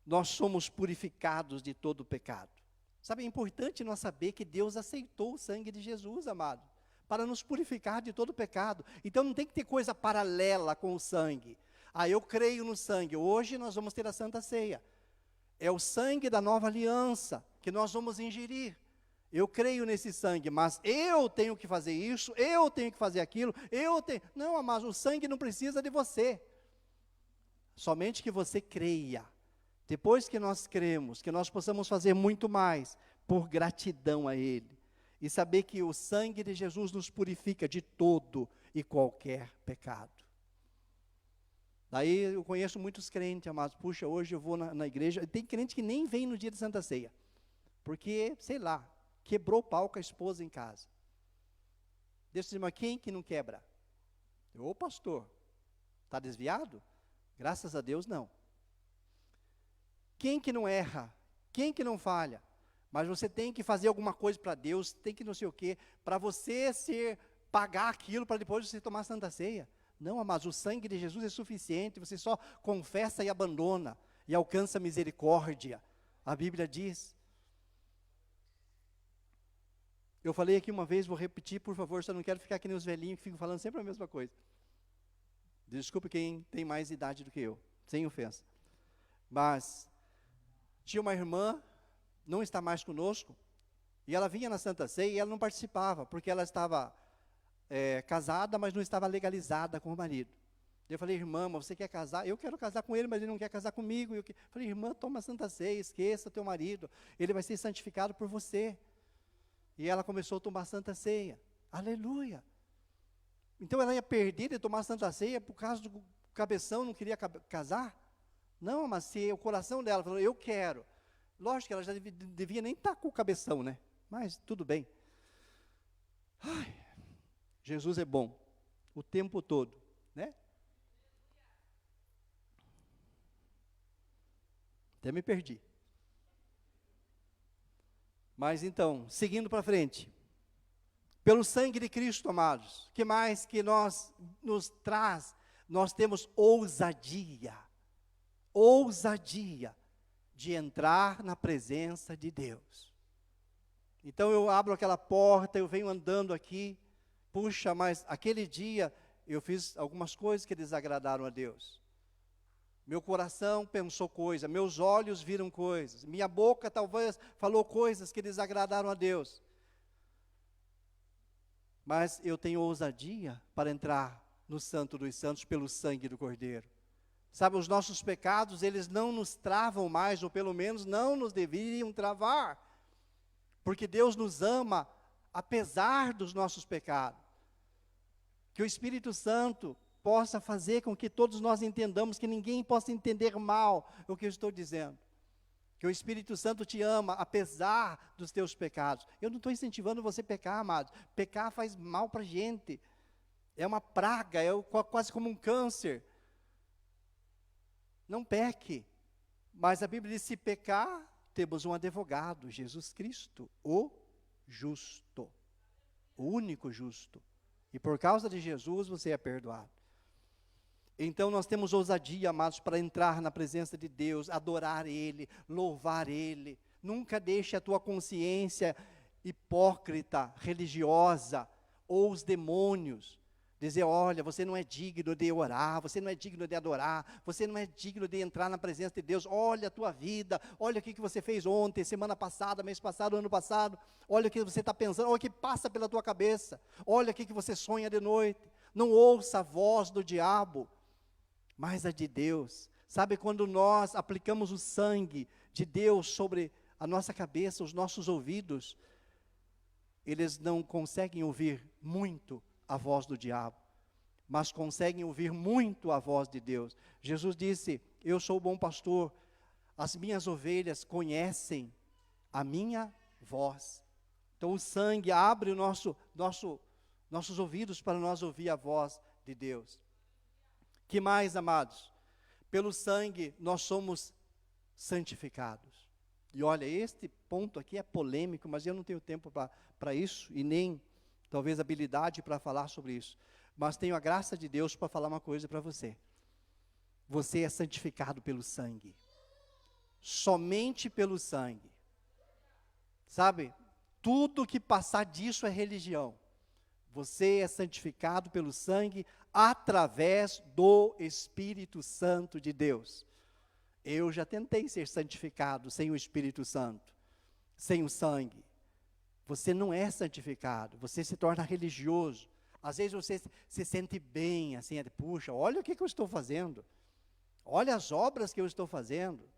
nós somos purificados de todo o pecado. Sabe, é importante nós saber que Deus aceitou o sangue de Jesus, amado, para nos purificar de todo o pecado. Então não tem que ter coisa paralela com o sangue. Ah, eu creio no sangue. Hoje nós vamos ter a Santa Ceia. É o sangue da nova aliança que nós vamos ingerir. Eu creio nesse sangue, mas eu tenho que fazer isso, eu tenho que fazer aquilo, eu tenho... Não, amados, o sangue não precisa de você. Somente que você creia. Depois que nós cremos, que nós possamos fazer muito mais por gratidão a Ele. E saber que o sangue de Jesus nos purifica de todo e qualquer pecado. Daí eu conheço muitos crentes, amados. Puxa, hoje eu vou na igreja. Tem crente que nem vem no dia de Santa Ceia. Porque, sei lá, quebrou o pau com a esposa em casa. Deixa eu dizer, mas quem que não quebra? Ô pastor, está desviado? Graças a Deus não. Quem que não erra? Quem que não falha? Mas você tem que fazer alguma coisa para Deus, tem que não sei o quê, para você pagar aquilo, para depois você tomar a Santa Ceia. Não, amados, o sangue de Jesus é suficiente, você só confessa e abandona, e alcança misericórdia. A Bíblia diz. Eu falei aqui uma vez, vou repetir, por favor, só não quero ficar que nem os velhinhos que ficam falando sempre a mesma coisa. Desculpe quem tem mais idade do que eu, sem ofensa. Mas tinha uma irmã, não está mais conosco, e ela vinha na Santa Ceia e ela não participava, porque ela estava casada, mas não estava legalizada com o marido. Eu falei, irmã, mas você quer casar? Eu quero casar com ele, mas ele não quer casar comigo. Eu falei, irmã, toma a Santa Ceia, esqueça teu marido, ele vai ser santificado por você. E ela começou a tomar Santa Ceia. Aleluia. Então ela ia perder de tomar Santa Ceia por causa do cabeção, não queria casar? Não, mas se o coração dela falou, eu quero. Lógico que ela já devia nem estar com o cabeção, né? Mas tudo bem. Ai, Jesus é bom, o tempo todo, né? Até me perdi. Mas então, seguindo para frente. Pelo sangue de Cristo, amados, que mais que nos traz? Nós temos ousadia de entrar na presença de Deus. Então eu abro aquela porta, eu venho andando aqui, puxa, mas aquele dia eu fiz algumas coisas que desagradaram a Deus. Meu coração pensou coisas, meus olhos viram coisas, minha boca talvez falou coisas que desagradaram a Deus. Mas eu tenho ousadia para entrar no Santo dos Santos pelo sangue do Cordeiro. Sabe, os nossos pecados, eles não nos travam mais, ou pelo menos não nos deveriam travar. Porque Deus nos ama, apesar dos nossos pecados. Que o Espírito Santo possa fazer com que todos nós entendamos, que ninguém possa entender mal o que eu estou dizendo. Que o Espírito Santo te ama, apesar dos teus pecados. Eu não estou incentivando você a pecar, amados. Pecar faz mal para a gente. É uma praga, é quase como um câncer. Não peque. Mas a Bíblia diz, se pecar, temos um advogado, Jesus Cristo, o justo. O único justo. E por causa de Jesus, você é perdoado. Então nós temos ousadia, amados, para entrar na presença de Deus, adorar Ele, louvar Ele. Nunca deixe a tua consciência hipócrita, religiosa, ou os demônios, dizer, olha, você não é digno de orar, você não é digno de adorar, você não é digno de entrar na presença de Deus, olha a tua vida, olha o que você fez ontem, semana passada, mês passado, ano passado, olha o que você está pensando, olha o que passa pela tua cabeça, olha o que você sonha de noite. Não ouça a voz do diabo, mas a de Deus. Sabe, quando nós aplicamos o sangue de Deus sobre a nossa cabeça, os nossos ouvidos, eles não conseguem ouvir muito a voz do diabo, mas conseguem ouvir muito a voz de Deus. Jesus disse, eu sou o bom pastor, as minhas ovelhas conhecem a minha voz. Então o sangue abre nossos ouvidos para nós ouvir a voz de Deus. Que mais, amados? Pelo sangue nós somos santificados. E olha, este ponto aqui é polêmico, mas eu não tenho tempo para isso, e nem talvez habilidade para falar sobre isso. Mas tenho a graça de Deus para falar uma coisa para você. Você é santificado pelo sangue. Somente pelo sangue. Sabe? Tudo que passar disso é religião. Você é santificado pelo sangue através do Espírito Santo de Deus. Eu já tentei ser santificado sem o Espírito Santo, sem o sangue. Você não é santificado, você se torna religioso. Às vezes você se sente bem, assim, puxa, olha o que eu estou fazendo. Olha as obras que eu estou fazendo.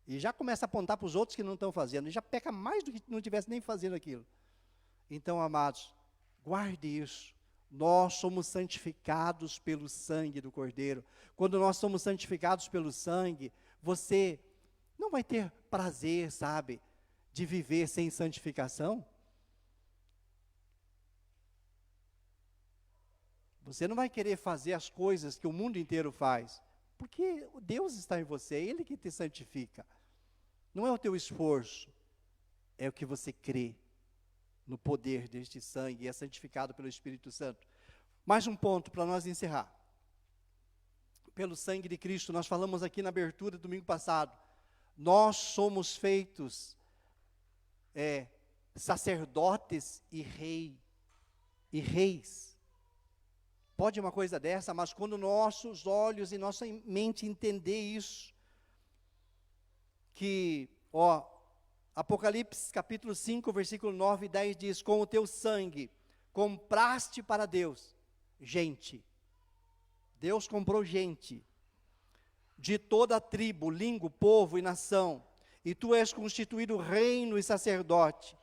E já começa a apontar para os outros que não estão fazendo. E já peca mais do que não tivesse nem fazendo aquilo. Então, amados, guarde isso. Nós somos santificados pelo sangue do Cordeiro. Quando nós somos santificados pelo sangue, você não vai ter prazer, sabe, de viver sem santificação. Você não vai querer fazer as coisas que o mundo inteiro faz, porque Deus está em você, é Ele que te santifica. Não é o teu esforço, é o que você crê no poder deste sangue, e é santificado pelo Espírito Santo. Mais um ponto para nós encerrar. Pelo sangue de Cristo, nós falamos aqui na abertura do domingo passado, nós somos feitos sacerdotes e reis. Pode uma coisa dessa, mas quando nossos olhos e nossa mente entender isso, que, Apocalipse capítulo 5, versículo 9 e 10 diz, com o teu sangue compraste para Deus gente. Deus comprou gente de toda a tribo, língua, povo e nação, e tu és constituído reino e sacerdote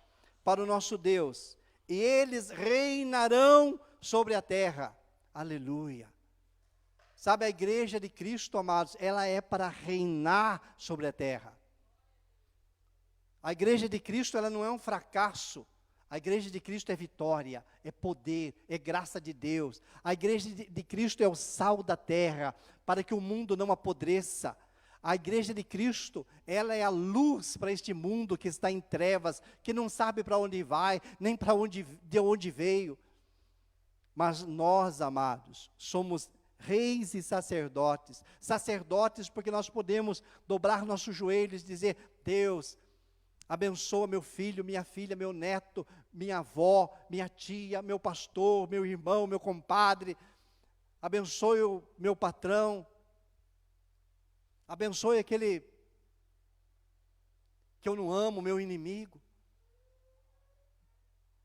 para o nosso Deus, e eles reinarão sobre a terra. Aleluia. Sabe, a igreja de Cristo, amados, ela é para reinar sobre a terra. A igreja de Cristo, ela não é um fracasso. A igreja de Cristo é vitória, é poder, é graça de Deus. A igreja de Cristo é o sal da terra, para que o mundo não apodreça. A igreja de Cristo, ela é a luz para este mundo que está em trevas, que não sabe para onde vai, nem de onde veio. Mas nós, amados, somos reis e sacerdotes. Sacerdotes porque nós podemos dobrar nossos joelhos e dizer: Deus, abençoa meu filho, minha filha, meu neto, minha avó, minha tia, meu pastor, meu irmão, meu compadre. Abençoe o meu patrão. Abençoe aquele que eu não amo, meu inimigo.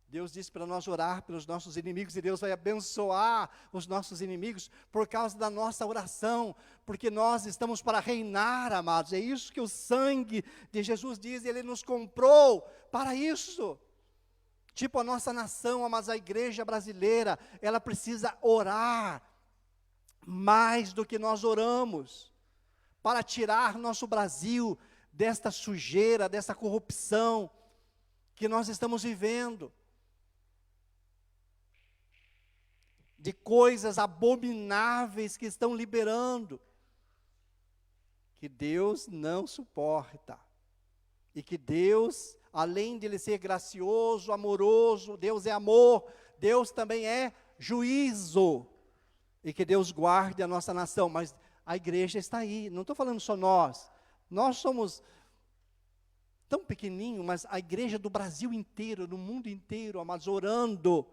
Deus disse para nós orar pelos nossos inimigos, e Deus vai abençoar os nossos inimigos por causa da nossa oração, porque nós estamos para reinar, amados. É isso que o sangue de Jesus diz, Ele nos comprou para isso. Tipo a nossa nação, amados, a igreja brasileira, ela precisa orar mais do que nós oramos, para tirar nosso Brasil desta sujeira, dessa corrupção que nós estamos vivendo, de coisas abomináveis que estão liberando, que Deus não suporta, e que Deus, além de Ele ser gracioso, amoroso, Deus é amor, Deus também é juízo, e que Deus guarde a nossa nação. Mas a igreja está aí, não estou falando só nós somos tão pequenininho, mas a igreja do Brasil inteiro, do mundo inteiro, amados, orando,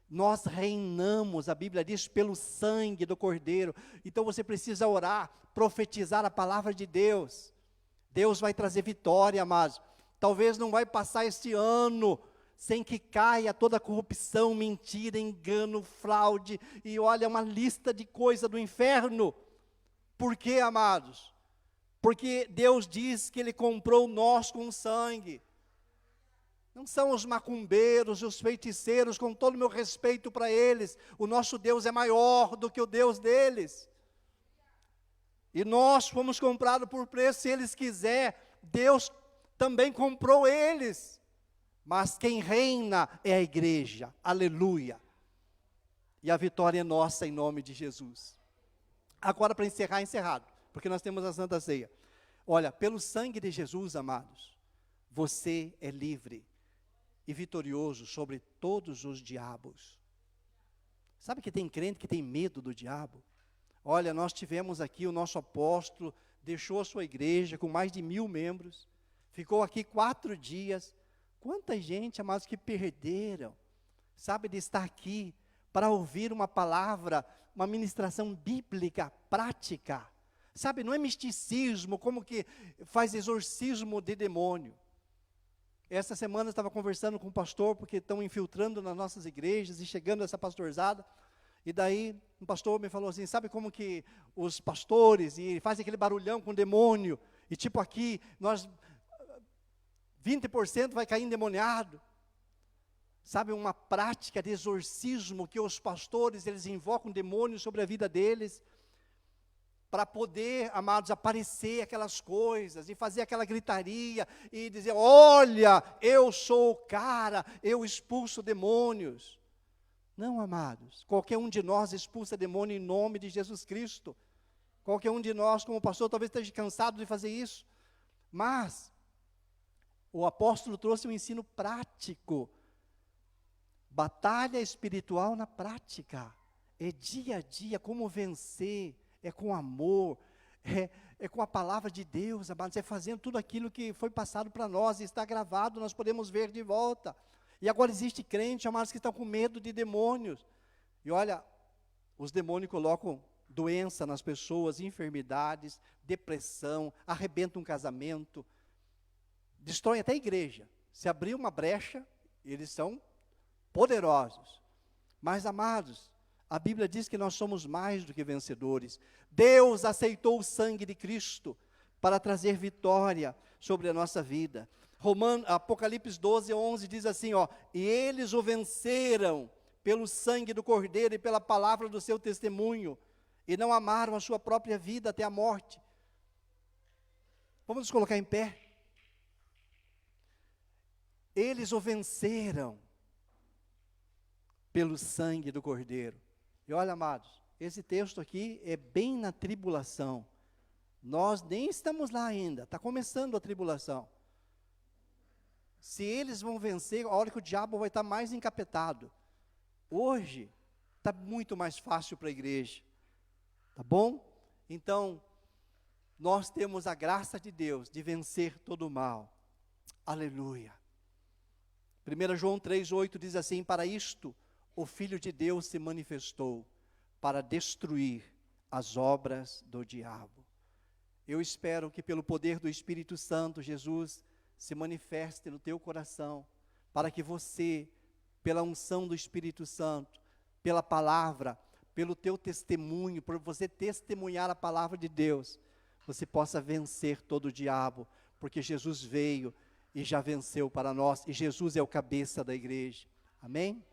nós reinamos, a Bíblia diz, pelo sangue do Cordeiro. Então você precisa orar, profetizar a palavra de Deus. Deus vai trazer vitória, amados. Talvez não vai passar este ano sem que caia toda a corrupção, mentira, engano, fraude, e olha, uma lista de coisas do inferno. Por quê, amados? Porque Deus diz que Ele comprou nós com sangue. Não são os macumbeiros, os feiticeiros, com todo o meu respeito para eles. O nosso Deus é maior do que o Deus deles. E nós fomos comprados por preço, se eles quiserem, Deus também comprou eles. Mas quem reina é a igreja, aleluia. E a vitória é nossa em nome de Jesus. Agora, para encerrar, encerrado, porque nós temos a Santa Ceia. Olha, pelo sangue de Jesus, amados, você é livre e vitorioso sobre todos os diabos. Sabe que tem crente que tem medo do diabo? Olha, nós tivemos aqui o nosso apóstolo, deixou a sua igreja com mais de 1000 membros, ficou aqui 4 dias. Quanta gente, amados, que perderam, sabe, de estar aqui para ouvir uma palavra, uma ministração bíblica, prática. Sabe, não é misticismo, como que faz exorcismo de demônio. Essa semana eu estava conversando com o pastor, porque estão infiltrando nas nossas igrejas e chegando essa pastorzada. E daí, um pastor me falou assim, sabe como que os pastores, e fazem aquele barulhão com o demônio, e tipo aqui, 20% vai cair endemoniado. Sabe, uma prática de exorcismo que os pastores, eles invocam demônios sobre a vida deles, para poder, amados, aparecer aquelas coisas, e fazer aquela gritaria, e dizer, olha, eu sou o cara, eu expulso demônios. Não, amados, qualquer um de nós expulsa demônio em nome de Jesus Cristo. Qualquer um de nós, como pastor, talvez esteja cansado de fazer isso. Mas, o apóstolo trouxe um ensino prático. Batalha espiritual na prática. É dia a dia, como vencer. É com amor, é com a palavra de Deus, amados, é fazendo tudo aquilo que foi passado para nós, está gravado, nós podemos ver de volta. E agora existe crente, amados, que estão com medo de demônios. E olha, os demônios colocam doença nas pessoas, enfermidades, depressão, arrebentam um casamento, destroem até a igreja. Se abrir uma brecha, eles são poderosos. Mas, amados, a Bíblia diz que nós somos mais do que vencedores. Deus aceitou o sangue de Cristo para trazer vitória sobre a nossa vida. Apocalipse 12:11 diz assim, e eles o venceram pelo sangue do Cordeiro e pela palavra do seu testemunho, e não amaram a sua própria vida até a morte. Vamos nos colocar em pé. Eles o venceram pelo sangue do Cordeiro. E olha, amados, esse texto aqui é bem na tribulação. Nós nem estamos lá ainda, está começando a tribulação. Se eles vão vencer, a hora que o diabo vai estar mais encapetado. Hoje, está muito mais fácil para a igreja. Tá bom? Então, nós temos a graça de Deus de vencer todo o mal. Aleluia. 1 João 3,8 diz assim: para isto o Filho de Deus se manifestou, para destruir as obras do diabo. Eu espero que pelo poder do Espírito Santo, Jesus se manifeste no teu coração, para que você, pela unção do Espírito Santo, pela palavra, pelo teu testemunho, por você testemunhar a palavra de Deus, você possa vencer todo o diabo, porque Jesus veio e já venceu para nós, e Jesus é o cabeça da igreja. Amém?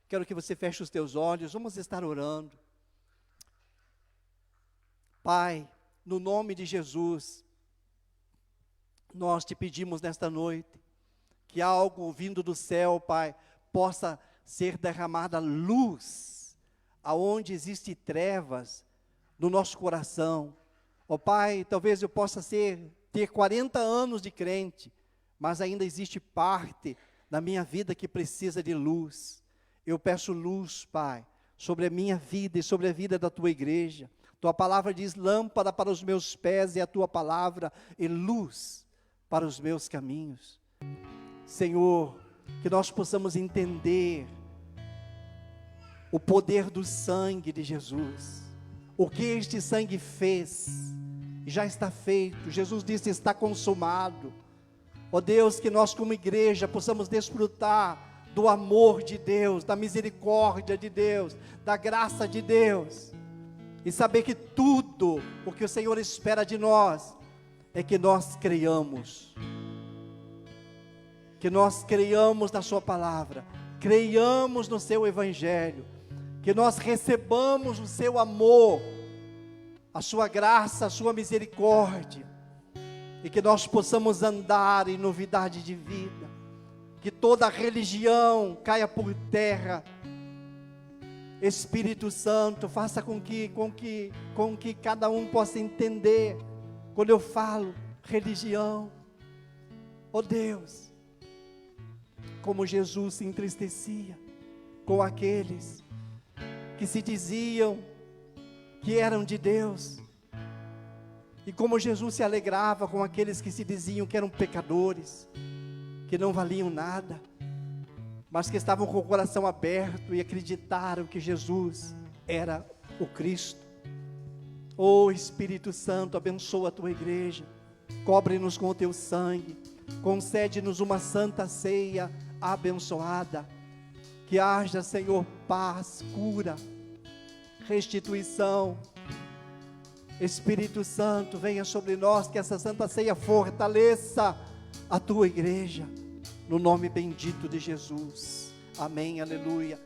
Quero que você feche os teus olhos, vamos estar orando. Pai, no nome de Jesus, nós te pedimos nesta noite, que algo vindo do céu, Pai, possa ser derramada luz, aonde existe trevas, no nosso coração. Ó Pai, talvez eu possa ter 40 anos de crente, mas ainda existe parte da minha vida que precisa de luz. Eu peço luz, Pai, sobre a minha vida e sobre a vida da tua igreja. Tua palavra diz: lâmpada para os meus pés é a tua palavra, e luz para os meus caminhos. Senhor, que nós possamos entender o poder do sangue de Jesus, o que este sangue fez, já está feito. Jesus disse: está consumado. Ó Deus, que nós como igreja possamos desfrutar do amor de Deus, da misericórdia de Deus, da graça de Deus, e saber que tudo o que o Senhor espera de nós é que nós creiamos, na sua palavra, creiamos no seu evangelho, que nós recebamos o seu amor, a sua graça, a sua misericórdia, e que nós possamos andar em novidade de vida, que toda religião caia por terra. Espírito Santo, faça com que cada um possa entender, quando eu falo religião, ó Deus, como Jesus se entristecia com aqueles que se diziam que eram de Deus, e como Jesus se alegrava com aqueles que se diziam que eram pecadores, que não valiam nada, mas que estavam com o coração aberto e acreditaram que Jesus era o Cristo. Oh Espírito Santo, abençoa a tua igreja, cobre-nos com o teu sangue, concede-nos uma santa ceia abençoada, que haja, Senhor, paz, cura, restituição. Espírito Santo, venha sobre nós, que essa santa ceia fortaleça a tua igreja, no nome bendito de Jesus. Amém, aleluia.